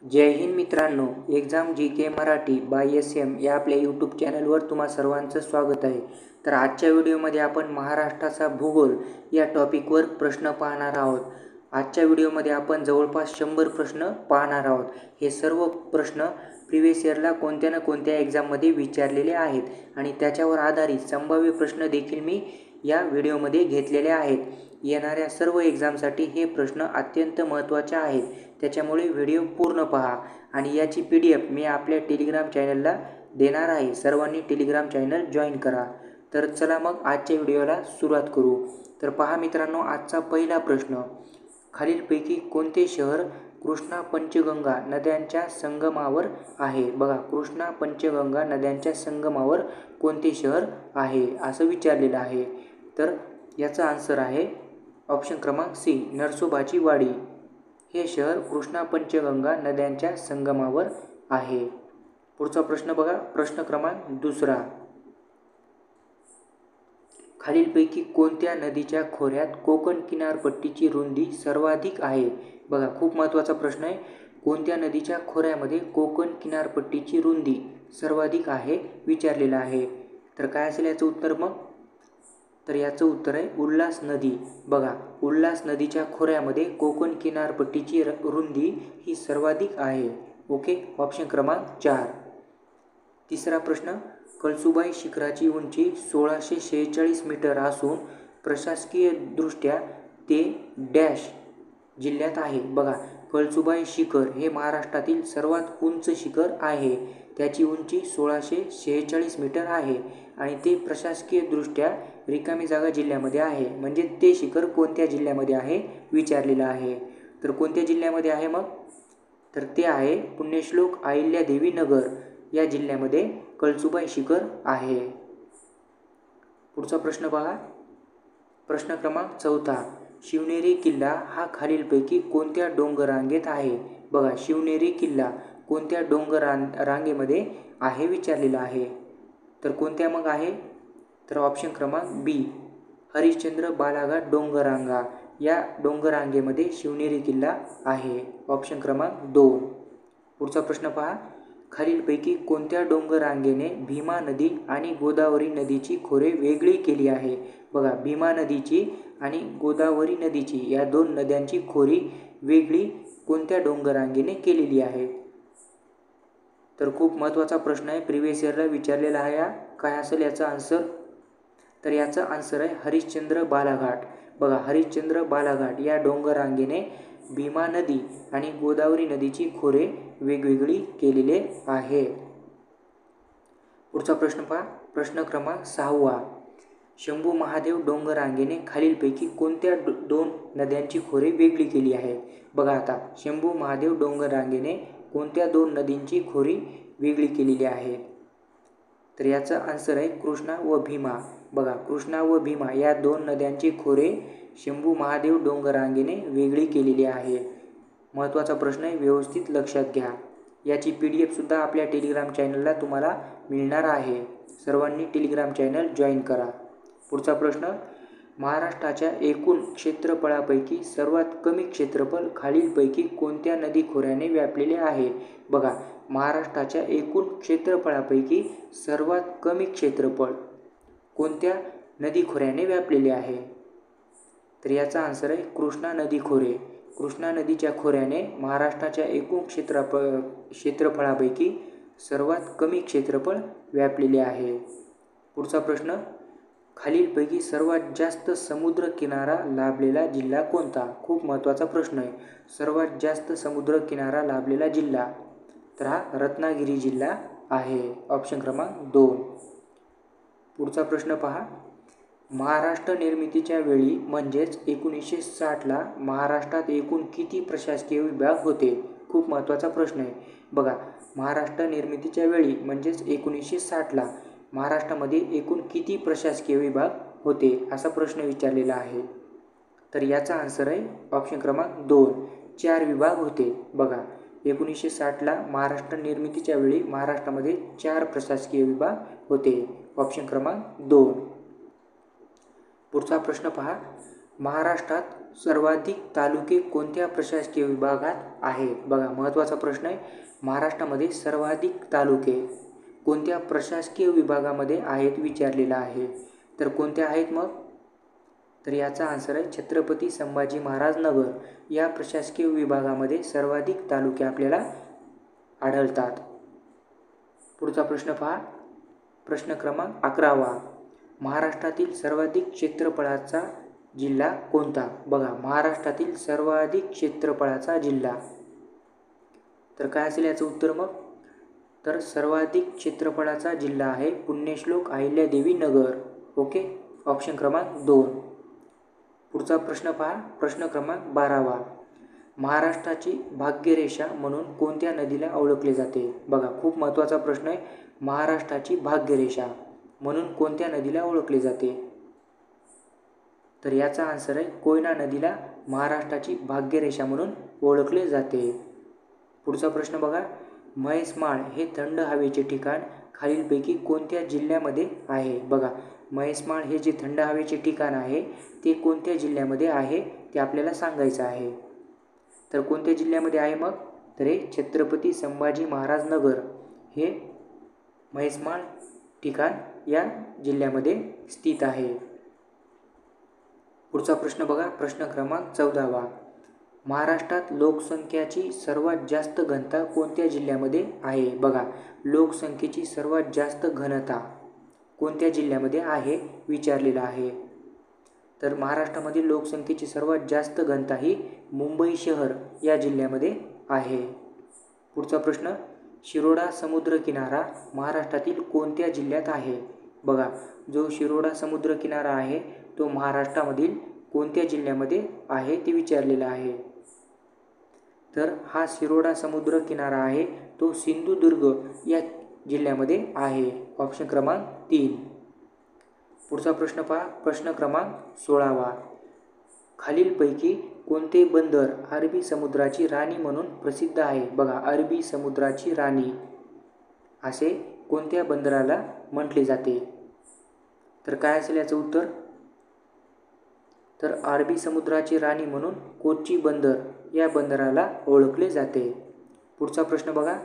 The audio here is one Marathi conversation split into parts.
जय हिंद मित्रांनो, एक्झाम जी के मराठी बाय SM या आपल्या यूट्यूब चॅनलवर तुम्हा सर्वांचं स्वागत आहे। तर आजच्या व्हिडिओमध्ये आपण महाराष्ट्राचा भूगोल या टॉपिकवर प्रश्न पाहणार आहोत। आजच्या व्हिडिओमध्ये आपण जवळपास 100 प्रश्न पाहणार आहोत। हे सर्व प्रश्न प्रीवियस इयरला कोणत्या ना कोणत्या एक्झाममध्ये विचारलेले आहेत आणि त्याच्यावर आधारित संभाव्य प्रश्न देखील मी या व्हिडिओमध्ये घेतलेले आहेत। येणाऱ्या सर्व एक्झामसाठी हे प्रश्न अत्यंत महत्त्वाचे आहेत, त्याच्यामुळे व्हिडिओ पूर्ण पहा आणि याची PDF मी आपल्या टेलिग्राम चॅनलला देणार आहे। सर्वांनी टेलिग्राम चॅनल जॉईन करा। तर चला मग आजच्या व्हिडिओला सुरुवात करू। तर पहा मित्रांनो, आजचा पहिला प्रश्न, खालीलपैकी कोणते शहर कृष्णा पंचगंगा नद्यांच्या संगमावर आहे? बघा, कृष्णा पंचगंगा नद्यांच्या संगमावर कोणते शहर आहे असं विचारलेलं आहे। तर याचा आन्सर आहे ऑप्शन क्रमांक C, नरसोबाची वाडी। हे शहर कृष्णा पंचगंगा नद्यांच्या संगमावर आहे। पुढचा प्रश्न बघा, प्रश्न क्रमांक दुसरा, खालीलपैकी कोणत्या नदीच्या खोऱ्यात कोकण किनारपट्टीची रुंदी सर्वाधिक आहे? बघा, खूप महत्त्वाचा प्रश्न आहे। कोणत्या नदीच्या खोऱ्यामध्ये कोकण किनारपट्टीची रुंदी सर्वाधिक आहे विचारलेला आहे। तर काय असेल याचं उत्तर मग? तर याचं उत्तर आहे उल्हास नदी। बघा, उल्हास नदीच्या खोऱ्यामध्ये कोकण किनारपट्टीची रुंदी ही सर्वाधिक आहे। ओके, ऑप्शन क्रमांक 4। तिसरा प्रश्न, कळसुबाई शिखराची उंची 1646 मीटर असून प्रशासकीयदृष्ट्या ते डॅश जिल्ह्यात आहे? बघा, कळसुबाई शिखर हे महाराष्ट्रातील सर्वात उंच शिखर आहे। त्याची उंची 1646 मीटर आहे आणि ते प्रशासकीयदृष्ट्या रिकामी जागा जिल्ह्यामध्ये आहे। म्हणजे ते शिखर कोणत्या जिल्ह्यामध्ये आहे विचारलेलं आहे। तर कोणत्या जिल्ह्यामध्ये आहे मग? तर ते आहे पुण्यश्लोक अहिल्यादेवी नगर या जिल्ह्यामध्ये कळसुबाई शिखर आहे। पुढचा प्रश्न बघा, प्रश्न क्रमांक 4, शिवनेरी किल्ला हा खालीलपैकी कोणत्या डोंगर रांगेत आहे? बघा, शिवनेरी किल्ला कोणत्या डोंगर रांगेमध्ये आहे विचारलेला आहे। तर कोणत्या मग आहे? तर ऑप्शन क्रमांक B, हरिश्चंद्र बालाघाट डोंगररांगा या डोंगररांगेमध्ये शिवनेरी किल्ला आहे। ऑप्शन क्रमांक 2। पुढचा प्रश्न पहा, खालीलपैकी कोणत्या डोंगररांगेने भीमा नदी आणि गोदावरी नदीची खोरे वेगळी केली आहे? बघा, भीमा नदीची आणि गोदावरी नदीची या दोन नद्यांची खोरी वेगळी कोणत्या डोंगररांगेने केलेली आहे? तर खूप महत्त्वाचा प्रश्न आहे, प्रीवियस इयरला विचारलेला आहे। काय असेल याचा आन्सर? तर याचा आन्सर आहे हरिश्चंद्र बालाघाट। बघा, हरिश्चंद्र बालाघाट या डोंगररांगेने भीमा नदी आणि गोदावरी नदीची खोरे वेगवेगळी केलेले आहे। पुढचा प्रश्न पहा, प्रश्न क्रमांक 6, शंभू महादेव डोंगररांगेने खालीलपैकी कोणत्या दोन नद्यांची खोरे वेगळी केली आहे? बघा, आता शंभू महादेव डोंगररांगेने कोणत्या दोन नदींची खोरी वेगळी केलेली आहे? तर याचा आन्सर आहे कृष्णा व भीमा। बघा, कृष्णा व भीमा या दोन नद्यांची खोरे शंभू महादेव डोंगररांगेने वेगळी केलेली आहे। महत्त्वाचा प्रश्न आहे, व्यवस्थित लक्षात घ्या। याची PDF सुद्धा आपल्या टेलिग्राम चॅनलला तुम्हाला मिळणार आहे। सर्वांनी टेलिग्राम चॅनल जॉईन करा। पुढचा प्रश्न, महाराष्ट्राच्या एकूण क्षेत्रफळापैकी सर्वात कमी क्षेत्रफळ खालीलपैकी कोणत्या नदी खोऱ्याने व्यापलेले आहे? बघा, महाराष्ट्राच्या एकूण क्षेत्रफळापैकी सर्वात कमी क्षेत्रफळ कोणत्या नदी खोऱ्याने व्यापलेले आहे? तर याचा आन्सर आहे कृष्णा नदी खोरे। कृष्णा नदीच्या खोऱ्याने महाराष्ट्राच्या एकूण क्षेत्रफळापैकी सर्वात कमी क्षेत्रफळ व्यापलेले आहे। पुढचा प्रश्न, खालीलपैकी सर्वात जास्त समुद्र किनारा लाभलेला जिल्हा कोणता? खूप महत्त्वाचा प्रश्न आहे। सर्वात जास्त समुद्र किनारा लाभलेला जिल्हा, तर हा रत्नागिरी जिल्हा आहे। ऑप्शन क्रमांक 2। पुढचा प्रश्न पहा, महाराष्ट्र निर्मितीच्या वेळी म्हणजेच 1960ला महाराष्ट्रात एकूण किती प्रशासकीय विभाग होते? खूप महत्त्वाचा प्रश्न आहे। बघा, महाराष्ट्र निर्मितीच्या वेळी म्हणजेच 1960ला महाराष्ट्रामध्ये एकूण किती प्रशासकीय विभाग होते असा प्रश्न विचारलेला आहे। तर याचा आन्सर आहे ऑप्शन क्रमांक 2, 4 विभाग होते। बघा, 1960ला महाराष्ट्र निर्मितीच्या वेळी महाराष्ट्रामध्ये 4 प्रशासकीय विभाग होते। ऑप्शन क्रमांक 2। पुढचा प्रश्न पहा, महाराष्ट्रात सर्वाधिक तालुके कोणत्या प्रशासकीय विभागात आहेत? बघा महत्त्वाचा प्रश्न आहे. महाराष्ट्रामध्ये सर्वाधिक तालुके कोणत्या प्रशासकीय विभागामध्ये आहेत विचारलेला आहे. तर कोणत्या आहेत मग? तर याचा आन्सर आहे छत्रपती संभाजी महाराज नगर या प्रशासकीय विभागामध्ये सर्वाधिक तालुके आपल्याला आढळतात. पुढचा प्रश्न पहा. प्रश्न क्रमांक 11. महाराष्ट्रातील सर्वाधिक क्षेत्रफळाचा जिल्हा कोणता? बघा महाराष्ट्रातील सर्वाधिक क्षेत्रफळाचा जिल्हा. तर काय असेल याचं उत्तर मग? तर सर्वाधिक क्षेत्रफळाचा जिल्हा आहे पुण्यश्लोक अहिल्यादेवी नगर. ओके, ऑप्शन क्रमांक 2. पुढचा प्रश्न पहा. प्रश्न क्रमांक 12. महाराष्ट्राची भाग्यरेषा म्हणून कोणत्या नदीला ओळखले जाते? बघा खूप महत्त्वाचा प्रश्न आहे. महाराष्ट्राची भाग्यरेषा म्हणून कोणत्या नदीला ओळखले जाते? तर याचा आन्सर आहे कोयना नदीला महाराष्ट्राची भाग्यरेषा म्हणून ओळखले जाते. पुढचा प्रश्न बघा. म्हैसमाळ हे थंड हवेचे ठिकाण खालीलपैकी कोणत्या जिल्ह्यामध्ये आहे? बघा म्हैसमाळ हे जे थंड हवेचे ठिकाण आहे ते कोणत्या जिल्ह्यामध्ये आहे ते आपल्याला सांगायचं आहे. तर कोणत्या जिल्ह्यामध्ये आहे मग? तर हे छत्रपती संभाजी महाराज नगर हे म्हैसमाळ ठिकाण या जिल्ह्यामध्ये स्थित आहे. पुढचा प्रश्न बघा. प्रश्न क्रमांक 14. महाराष्ट्रात लोकसंख्येची सर्वात जास्त घनता कोणत्या जिल्ह्यामध्ये आहे? बघा लोकसंख्येची सर्वात जास्त घनता कोणत्या जिल्ह्यामध्ये आहे विचारलेला आहे. तर महाराष्ट्रामध्ये लोकसंख्येची सर्वात जास्त घनता ही मुंबई शहर या जिल्ह्यामध्ये आहे. पुढचा प्रश्न. शिरोडा समुद्रकिनारा महाराष्ट्रातील कोणत्या जिल्ह्यात आहे? बघा जो शिरोडा समुद्रकिनारा आहे तो महाराष्ट्रामधील कोणत्या जिल्ह्यामध्ये आहे ते विचारलेला आहे. तर हा शिरोडा समुद्रकिनारा आहे तो सिंधुदुर्ग या जिल्ह्यामध्ये आहे. ऑप्शन क्रमांक 3. पुढचा प्रश्न पहा. प्रश्न क्रमांक 16. खालीलपैकी कोणते बंदर अरबी समुद्राची राणी म्हणून प्रसिद्ध आहे? बघा अरबी समुद्राची राणी असे कोणत्या बंदराला म्हटले जाते? तर काय असेल याचं उत्तर? तर अरबी समुद्राची राणी म्हणून कोची बंदर या बंदराला ओळखले जाते. पुढचा प्रश्न बघा.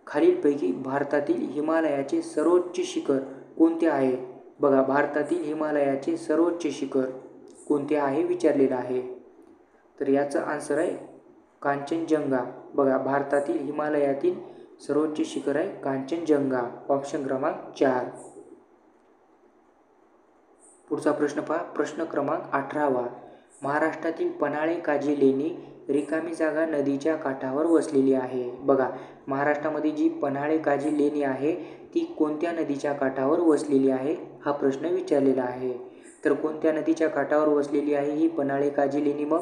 खालीलपैकी भारतातील हिमालयाचे सर्वोच्च शिखर कोणते आहे? बघा भारतातील हिमालयाचे सर्वोच्च शिखर कोणते आहे विचारलेलं आहे. तर याचं आन्सर आहे कांचनजंगा. बघा भारतातील हिमालयातील सर्वोच्च शिखर आहे कांचनजंगा. ऑप्शन क्रमांक 4. पुढचा प्रश्न पहा. प्रश्न क्रमांक 18. महाराष्ट्रातील पन्हाळे काजी लेणी रिकामी जागा नदीच्या काठावर वसलेली आहे. बघा महाराष्ट्रामध्ये जी पन्हाळे काजी लेणी आहे ती कोणत्या नदीच्या काठावर वसलेली आहे हा प्रश्न विचारलेला आहे. तर कोणत्या नदीच्या काठावर वसलेली आहे ही पन्हाळे काजी लेणी मग?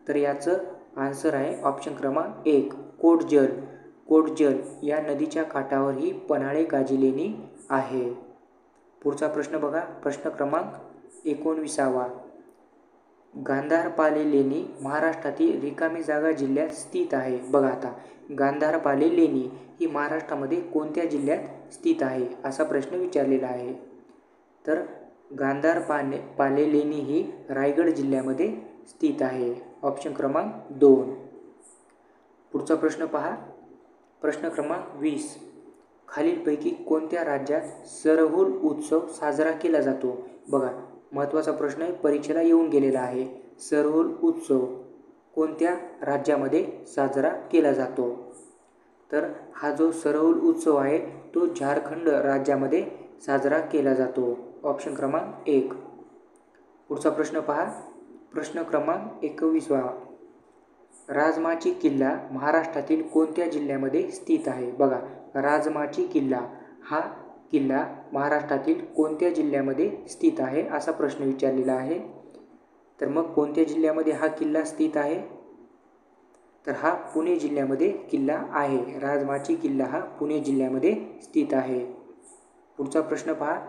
तर याचं आन्सर आहे ऑप्शन क्रमांक 1 कोटजल. कोटजल या नदीच्या काठावर ही पन्हाळे काजी लेणी आहे. पुढचा प्रश्न बघा. प्रश्न क्रमांक 19. गांधारपाले लेणी महाराष्ट्रातील रिकामी जागा जिल्ह्यात स्थित आहे. बघा आता गांधारपाले लेणी ही महाराष्ट्रामध्ये कोणत्या जिल्ह्यात स्थित आहे असा प्रश्न विचारलेला आहे. तर गांधारपाले लेणी ही रायगड जिल्ह्यामध्ये स्थित आहे. ऑप्शन क्रमांक 2. पुढचा प्रश्न पहा. प्रश्न क्रमांक 20. खालीलपैकी कोणत्या राज्यात सरहुल उत्सव साजरा केला जातो? बघा महत्त्वाचा प्रश्न आहे, परीक्षेला येऊन गेलेला आहे. सरहुल उत्सव कोणत्या राज्यामध्ये साजरा केला जातो? तर हा जो सरहुल उत्सव आहे तो झारखंड राज्यामध्ये साजरा केला जातो. ऑप्शन क्रमांक 1. पुढचा प्रश्न पहा. प्रश्न क्रमांक 21. राजमाची किल्ला महाराष्ट्रातील कोणत्या जिल्ह्यामध्ये स्थित आहे? बघा राजमाची किल्ला हा किल्ला महाराष्ट्रातील कोणत्या जिल्ह्यामध्ये स्थित आहे असा प्रश्न विचारलेला आहे. तर मग कोणत्या जिल्ह्यामध्ये हा किल्ला स्थित आहे? तर हा पुणे जिल्ह्यामध्ये किल्ला आहे. राजमाची किल्ला हा पुणे जिल्ह्यामध्ये स्थित आहे. पुढचा प्रश्न पहा.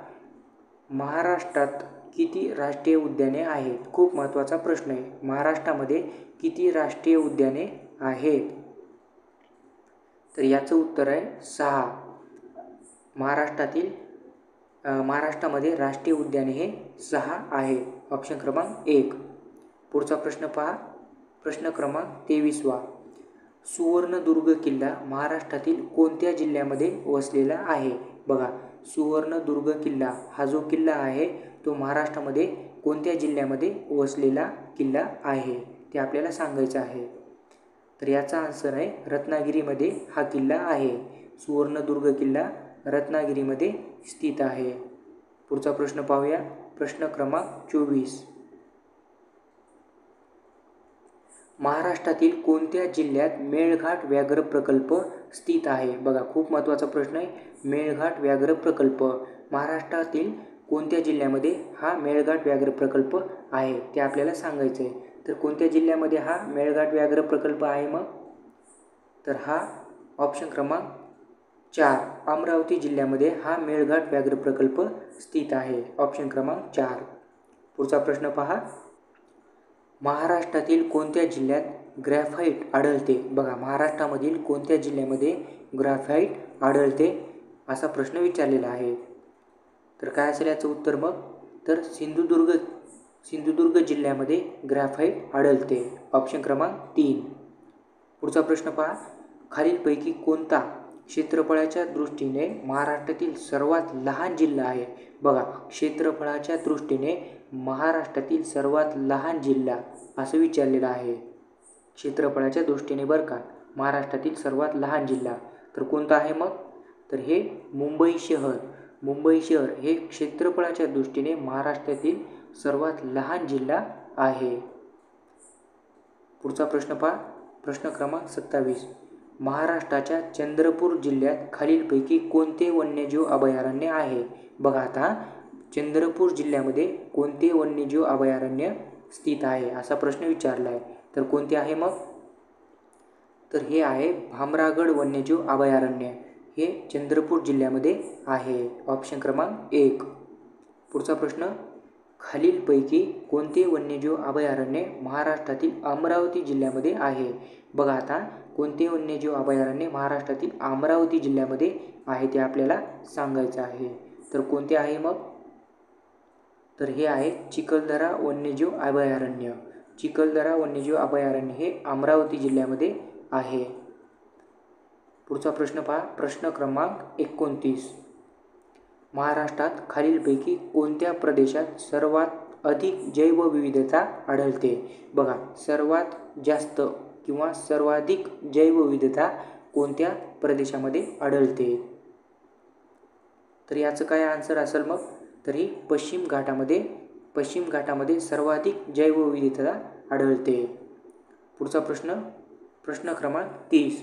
महाराष्ट्रात किती राष्ट्रीय उद्याने आहेत? खूप महत्त्वाचा प्रश्न आहे. महाराष्ट्रामध्ये किती राष्ट्रीय उद्याने आहेत? तर याचं उत्तर आहे 6. महाराष्ट्रामध्ये राष्ट्रीय उद्याने हे 6 आहेत. ऑप्शन क्रमांक 1. पुढचा प्रश्न पहा, प्रश्न क्रमांक 23वा. सुवर्णदुर्ग किल्ला महाराष्ट्रातील कोणत्या जिल्ह्यामध्ये वसलेला आहे? बघा, सुवर्णदुर्ग किल्ला हा जो किल्ला आहे तो महाराष्ट्रामध्ये कोणत्या जिल्ह्यामध्ये वसलेला किल्ला आहे ते आपल्याला सांगायचं आहे. तर याचा आन्सर आहे रत्नागिरीमध्ये हा किल्ला आहे. सुवर्णदुर्ग किल्ला रत्नागिरीमध्ये स्थित आहे. पुढचा प्रश्न पाहूया, प्रश्न क्रमांक 24. महाराष्ट्रातील कोणत्या जिल्ह्यात मेळघाट व्याघ्र प्रकल्प स्थित आहे? बघा, खूप महत्त्वाचा प्रश्न आहे. मेळघाट व्याघ्र प्रकल्प महाराष्ट्रातील कोणत्या जिल्ह्यामध्ये हा मेळघाट व्याघ्र प्रकल्प आहे ते आपल्याला सांगायचं आहे. तर कोणत्या जिल्ह्यामध्ये हा मेळघाट व्याघ्र प्रकल्प आहे मग? तर हा ऑप्शन क्रमांक 4 अमरावती जिल्ह्यामध्ये हा मेळघाट व्याघ्र प्रकल्प स्थित आहे. ऑप्शन क्रमांक 4. पुढचा प्रश्न पहा, महाराष्ट्रातील कोणत्या जिल्ह्यात ग्रॅफाइट आढळते? बघा, महाराष्ट्रामधील कोणत्या जिल्ह्यामध्ये ग्रॅफाइट आढळते असा प्रश्न विचारलेला आहे. तर काय असेल याचं उत्तर मग? तर सिंधुदुर्ग जिल्ह्यामध्ये ग्रॅफाइट आढळते. ऑप्शन क्रमांक 3. पुढचा प्रश्न पहा, खालीलपैकी कोणता क्षेत्रफळाच्या दृष्टीने महाराष्ट्रातील सर्वात लहान जिल्हा आहे? बघा, क्षेत्रफळाच्या दृष्टीने महाराष्ट्रातील सर्वात लहान जिल्हा असं विचारलेलं आहे. क्षेत्रफळाच्या दृष्टीने बरं का, महाराष्ट्रातील सर्वात लहान जिल्हा तर कोणता आहे मग? तर हे मुंबई शहर. मुंबई शहर हे क्षेत्रफळाच्या दृष्टीने महाराष्ट्रातील सर्वात लहान जिल्हा आहे. पुढचा प्रश्न पहा, प्रश्न क्रमांक 27. महाराष्ट्राच्या चंद्रपूर जिल्ह्यात खालीलपैकी कोणते वन्यजीव अभयारण्य आहे? बघा, आता चंद्रपूर जिल्ह्यामध्ये कोणते वन्यजीव अभयारण्य स्थित आहे असा प्रश्न विचारला आहे. तर कोणते आहे मग? तर हे आहे भामरागड वन्यजीव अभयारण्य. हे चंद्रपूर जिल्ह्यामध्ये आहे. ऑप्शन क्रमांक 1. पुढचा प्रश्न, खालीलपैकी कोणते वन्यजीव अभयारण्य महाराष्ट्रातील अमरावती जिल्ह्यामध्ये आहे? बघा, आता कोणते वन्यजीव अभयारण्य महाराष्ट्रातील अमरावती जिल्ह्यामध्ये आहे ते आपल्याला सांगायचं आहे. तर कोणते आहे मग? तर हे आहे चिखलदरा वन्यजीव अभयारण्य. चिखलदरा वन्यजीव अभयारण्य हे अमरावती जिल्ह्यामध्ये आहे. पुढचा प्रश्न पहा, प्रश्न क्रमांक 29. महाराष्ट्रात खालीलपैकी कोणत्या प्रदेशात सर्वात अधिक जैवविविधता आढळते? बघा, सर्वात जास्त किंवा सर्वाधिक जैवविविधता कोणत्या प्रदेशामध्ये आढळते? तर याचं काय आन्सर असेल मग? तरी पश्चिम घाटामध्ये सर्वाधिक जैवविविधता आढळते. पुढचा प्रश्न, प्रश्न क्रमांक 30.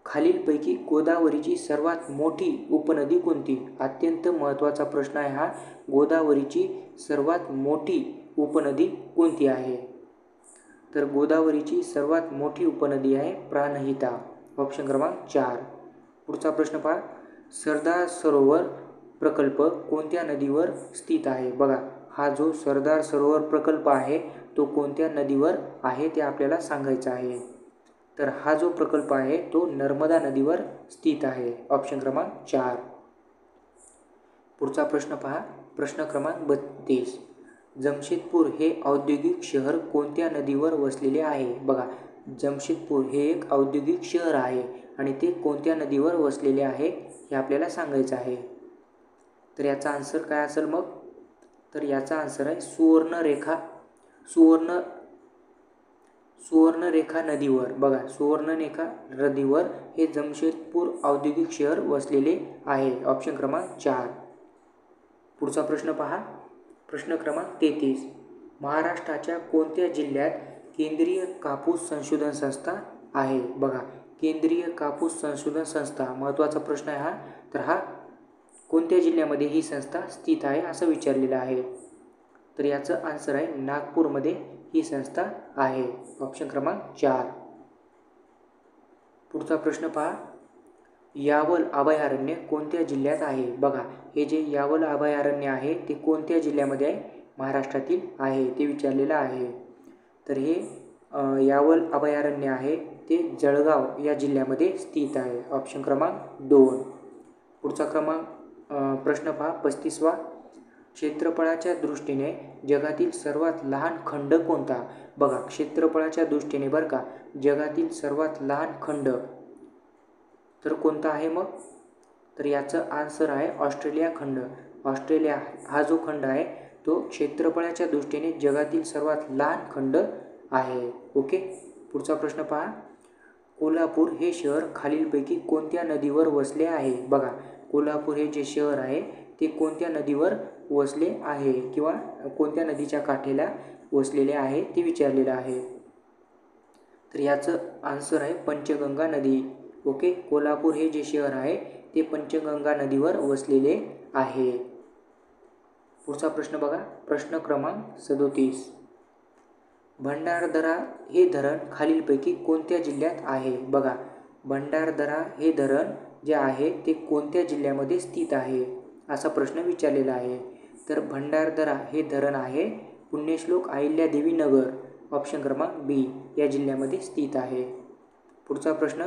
खालीलपैकी गोदावरीची सर्वात मोठी उपनदी कोणती? अत्यंत महत्त्वाचा प्रश्न आहे हा. गोदावरीची सर्वात मोठी उपनदी कोणती आहे? तर गोदावरीची सर्वात मोठी उपनदी आहे प्राणहिता. ऑप्शन क्रमांक 4. पुढचा प्रश्न पहा, सरदार सरोवर प्रकल्प कोणत्या नदीवर स्थित आहे? बघा, हा जो सरदार सरोवर प्रकल्प आहे तो कोणत्या नदीवर आहे ते आपल्याला सांगायचं आहे. तर हा जो प्रकल्प आहे तो नर्मदा नदीवर स्थित आहे. ऑप्शन क्रमांक 4. पुढचा प्रश्न पहा, प्रश्न क्रमांक 32. जमशेदपूर हे औद्योगिक शहर कोणत्या नदीवर वसलेले आहे? बघा, जमशेदपूर हे एक औद्योगिक शहर आहे आणि ते कोणत्या नदीवर वसलेले आहे हे आपल्याला सांगायचं आहे. तर याचा आन्सर काय असेल मग? तर याचा आन्सर आहे सुवर्णरेखा नदीवर. बघा, सुवर्णरेखा नदीवर हे जमशेदपूर औद्योगिक शहर वसलेले आहे. ऑप्शन क्रमांक 4. पुढचा प्रश्न पहा, प्रश्न क्रमांक 33. महाराष्ट्राच्या कोणत्या जिल्ह्यात केंद्रीय कापूस संशोधन संस्था आहे? बघा, केंद्रीय कापूस संशोधन संस्था महत्त्वाचा प्रश्न आहे हा. तर हा कोणत्या जिल्ह्यामध्ये ही संस्था स्थित आहे असं विचारलेलं आहे. तर याचं आन्सर आहे नागपूरमध्ये ही संस्था आहे. ऑप्शन क्रमांक 4. पुढचा प्रश्न पहा, यावल अभयारण्य कोणत्या जिल्ह्यात आहे? बघा, हे जे यावल अभयारण्य आहे ते कोणत्या जिल्ह्यामध्ये आहे? महाराष्ट्रातील आहे ते विचारलेलं आहे. तर हे यावल अभयारण्य आहे ते जळगाव या जिल्ह्यामध्ये स्थित आहे. ऑप्शन क्रमांक 2. पुढचा प्रश्न पहा 35वा. क्षेत्रफळाच्या दृष्टीने जगातील सर्वात लहान खंड कोणता? बघा, क्षेत्रफळाच्या दृष्टीने बरं का, जगातील सर्वात लहान खंड तर कोणता आहे मग? तर याचं आन्सर आहे ऑस्ट्रेलिया खंड. ऑस्ट्रेलिया हा जो खंड आहे तो क्षेत्रफळाच्या दृष्टीने जगातील सर्वात लहान खंड आहे. ओके. पुढचा प्रश्न पहा. कोल्हापूर हे शहर खालीलपैकी कोणत्या नदीवर वसले आहे? बघा, कोल्हापूर हे जे शहर आहे ते कोणत्या नदीवर वसले आहे किंवा कोणत्या नदीच्या काठेला वसलेले आहे ते विचारलेलं आहे. तर याचं आन्सर आहे पंचगंगा नदी. ओके. कोल्हापूर हे जे शहर आहे ते पंचगंगा नदीवर वसलेले आहे. पुढचा प्रश्न बघा, प्रश्न क्रमांक 37. भंडारदरा हे धरण खालीलपैकी कोणत्या जिल्ह्यात आहे? बघा, भंडारदरा हे धरण जे आहे ते कोणत्या जिल्ह्यामध्ये स्थित आहे असा प्रश्न विचारलेला आहे. तर भंडारदरा हे धरण आहे पुण्यश्लोक अहिल्यादेवी नगर, ऑप्शन क्रमांक बी, या जिल्ह्यामध्ये स्थित आहे. पुढचा प्रश्न,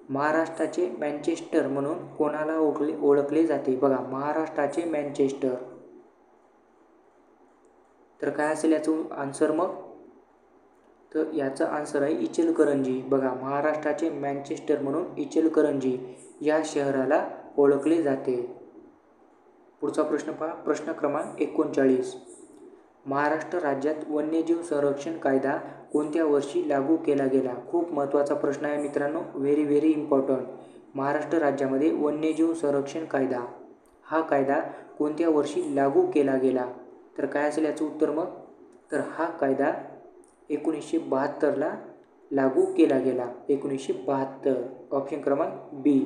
महाराष्ट्राचे मँचेस्टर म्हणून कोणाला ओळखले जाते? बघा, महाराष्ट्राचे मँचेस्टर तर काय असेल याचं आन्सर मग? तर याचा आन्सर आहे इचलकरंजी. बघा, महाराष्ट्राचे मँचेस्टर म्हणून इचलकरंजी या शहराला ओळखले जाते. पुढचा प्रश्न पहा, प्रश्न क्रमांक 39. महाराष्ट्र राज्यात वन्यजीव संरक्षण कायदा कोणत्या वर्षी लागू केला गेला? खूप महत्त्वाचा प्रश्न आहे मित्रांनो, व्हेरी व्हेरी इम्पॉर्टंट. महाराष्ट्र राज्यामध्ये वन्यजीव संरक्षण कायदा हा कायदा कोणत्या वर्षी लागू केला गेला? तर काय असेल याचं उत्तर मग? तर हा कायदा 1972ला लागू केला गेला. 1972, ऑप्शन क्रमांक बी.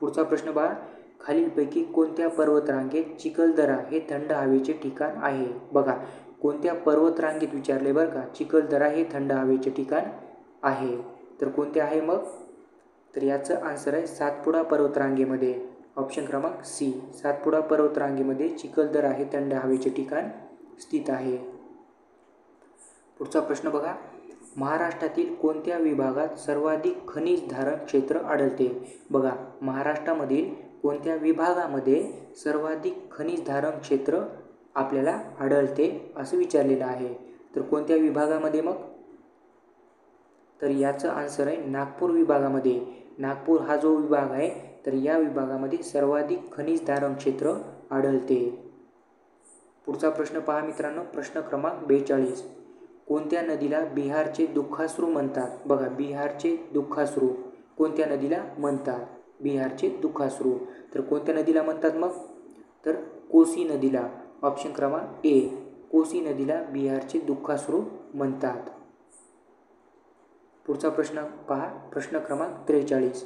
पुढचा प्रश्न पहा, खालीलपैकी कोणत्या पर्वतरांगेत चिखलदरा हे थंड हवेचे ठिकाण आहे? बघा, कोणत्या पर्वतरांगेत विचारले बरं का, चिखलदरा हे थंड हवेचे ठिकाण आहे. तर कोणते आहे मग? तर याचं आन्सर आहे सातपुडा पर्वतरांगेमध्ये, ऑप्शन क्रमांक सी. सातपुडा पर्वतरांगेमध्ये चिखलदरा हे थंड हवेचे ठिकाण स्थित आहे. पुढचा प्रश्न बघा, महाराष्ट्रातील कोणत्या विभागात सर्वाधिक खनिज धारण क्षेत्र आढळते? बघा, महाराष्ट्रामधील कोणत्या विभागामध्ये सर्वाधिक खनिज धारण क्षेत्र आपल्याला आढळते असं विचारलेलं आहे. तर कोणत्या विभागामध्ये मग? तर याचं आन्सर आहे नागपूर विभागामध्ये. नागपूर हा जो विभाग आहे तर या विभागामध्ये सर्वाधिक खनिज धारण क्षेत्र आढळते. पुढचा प्रश्न पहा मित्रांनो, प्रश्न क्रमांक 42. कोणत्या नदीला बिहारचे दुःखाश्रू म्हणतात? बघा, बिहारचे दुःखाश्रू कोणत्या नदीला म्हणतात? बिहारचे दुःखाश्रू तर कोणत्या नदीला म्हणतात मग? तर कोसी नदीला, ऑप्शन क्रमांक ए. कोसी नदीला बिहारचे दुःखाश्रू म्हणतात. पुढचा प्रश्न पहा, प्रश्न क्रमांक 43.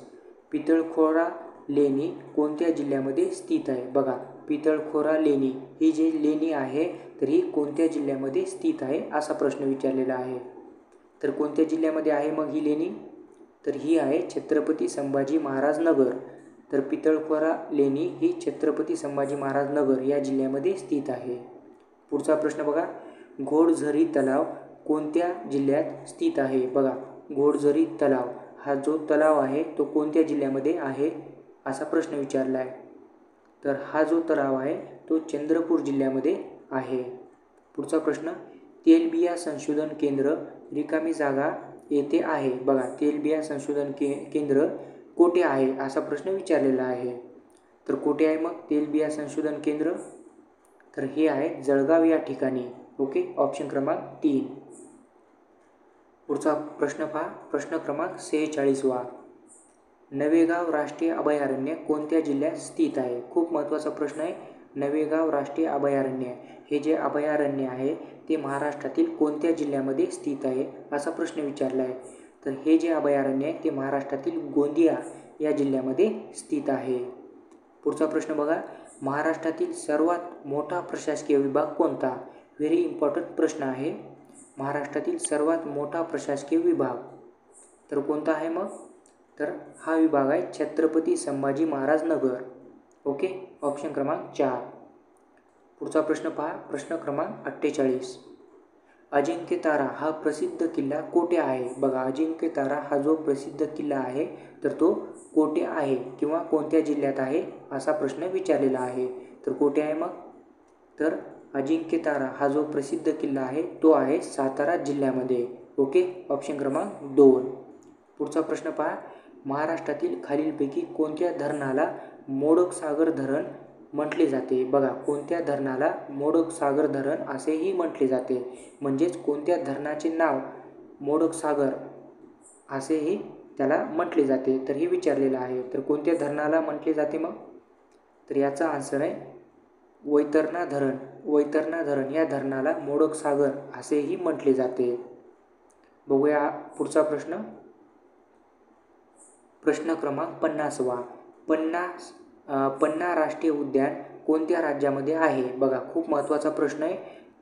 पितळखोरा लेणी कोणत्या जिल्ह्यामध्ये स्थित आहे? बघा, पितळखोरा लेणी ही जी लेणी आहे तर ही कोणत्या जिल्ह्यामध्ये स्थित आहे असा प्रश्न विचारलेला आहे. तर कोणत्या जिल्ह्यामध्ये आहे मग ही लेणी? तर ही आहे छत्रपती संभाजी महाराज नगर. तर पितळखोरा लेणी ही छत्रपती संभाजी महाराज नगर या जिल्ह्यामध्ये स्थित आहे. पुढचा प्रश्न बघा, घोडझरी तलाव कोणत्या जिल्ह्यात स्थित आहे? बघा, घोडझरी तलाव हा जो तलाव आहे तो कोणत्या जिल्ह्यामध्ये आहे असा प्रश्न विचारला आहे. तर हा जो तलाव आहे तो चंद्रपूर जिल्ह्यामध्ये आहे. पुढचा प्रश्न, तेलबिया संशोधन केंद्र रिकामी जागा येथे आहे. बघा, तेलबिया संशोधन केंद्र कोठे आहे असा प्रश्न विचारलेला आहे. तर कोठे आहे मग तेलबिया संशोधन केंद्र? तर हे आहे जळगाव या ठिकाणी. ओके, ऑप्शन क्रमांक 3. पुढचा प्रश्न पहा, प्रश्न क्रमांक 46. नवेगाव राष्ट्रीय अभयारण्य कोणत्या जिल्ह्यात स्थित आहे? खूप महत्त्वाचा प्रश्न आहे. नवेगाव राष्ट्रीय अभयारण्य हे जे अभयारण्य आहे ते महाराष्ट्रातील कोणत्या जिल्ह्यामध्ये स्थित आहे असा प्रश्न विचारला आहे. तर हे जे अभयारण्य आहे ते महाराष्ट्रातील गोंदिया या जिल्ह्यामध्ये स्थित आहे. पुढचा प्रश्न बघा, महाराष्ट्रातील सर्वात मोठा प्रशासकीय विभाग कोणता? व्हेरी इम्पॉर्टंट प्रश्न आहे. महाराष्ट्रातील सर्वात मोठा प्रशासकीय विभाग तर कोणता आहे मग? तर हा विभाग आहे छत्रपती संभाजी महाराज नगर. ओके, ऑप्शन क्रमांक 4. पुढचा प्रश्न पहा, प्रश्न क्रमांक 48. अजिंक्यतारा हा प्रसिद्ध किल्ला कोठे आहे? बघा, अजिंक्यतारा हा जो प्रसिद्ध किल्ला आहे तर तो कोठे आहे किंवा कोणत्या जिल्ह्यात आहे असा प्रश्न विचारलेला आहे. तर कोठे आहे मग? तर अजिंक्यतारा हा जो प्रसिद्ध किल्ला आहे तो आहे सातारा जिल्ह्यामध्ये. ओके, ऑप्शन क्रमांक 2. पुढचा प्रश्न पहा. महाराष्ट्रातील खालीलपैकी कोणत्या धरणाला मोडक सागर धरण म्हटले जाते? बघा, कोणत्या धरणाला मोडक सागर धरण असेही म्हटले जाते, म्हणजेच कोणत्या धरणाचे नाव मोडक सागर असेही त्याला म्हटले जाते, तर हे विचारलेलं आहे. तर कोणत्या धरणाला म्हटले जाते मग? तर याचा आन्सर आहे वैतरणा धरण. वैतरणा धरण या धरणाला मोडक सागर असेही म्हटले जाते. बघूया पुढचा प्रश्न. प्रश्न क्रमांक 50वा. पन्ना राष्ट्रीय उद्यान कोणत्या राज्यामध्ये आहे? बघा, खूप महत्त्वाचा प्रश्न आहे.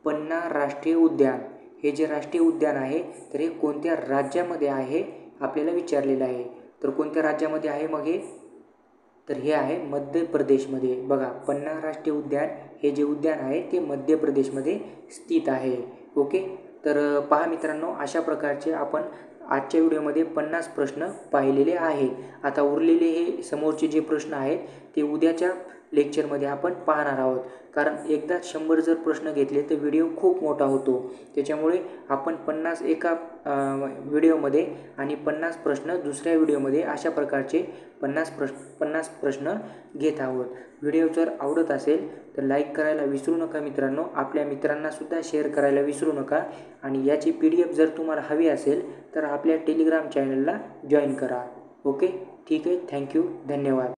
पन्ना राष्ट्रीय उद्यान हे जे राष्ट्रीय उद्यान आहे तर हे कोणत्या राज्यामध्ये आहे आपल्याला विचारलेलं आहे. तर कोणत्या राज्यामध्ये आहे मग हे? तर हे आहे मध्य प्रदेशमध्ये. बघा, पन्ना राष्ट्रीय उद्यान हे जे उद्यान आहे ते मध्य प्रदेशमध्ये स्थित आहे. ओके, तर पहा मित्रांनो, अशा प्रकारचे आपण आजच्या व्हिडिओमध्ये 50 प्रश्न पाहिलेले आहेत. आता उरलेले हे समोरचे जे प्रश्न आहेत ते उद्याच्या लेक्चरमध्ये आपण पाहणार आहोत. कारण एकदा 100 जर प्रश्न घेतले तर व्हिडिओ खूप मोठा होतो. त्याच्यामुळे आपण 50 एका व्हिडिओमध्ये आणि 50 प्रश्न दुसऱ्या व्हिडिओमध्ये अशा प्रकारचे 50 प्रश्न घेत आहोत. व्हिडिओ जर आवडत असेल तर लाईक करायला विसरू नका मित्रांनो. आपल्या मित्रांनासुद्धा शेअर करायला विसरू नका. आणि याची PDF जर तुम्हाला हवी असेल तर आपल्या टेलिग्राम चॅनलला जॉईन करा. ओके, ठीक आहे. थँक्यू, धन्यवाद.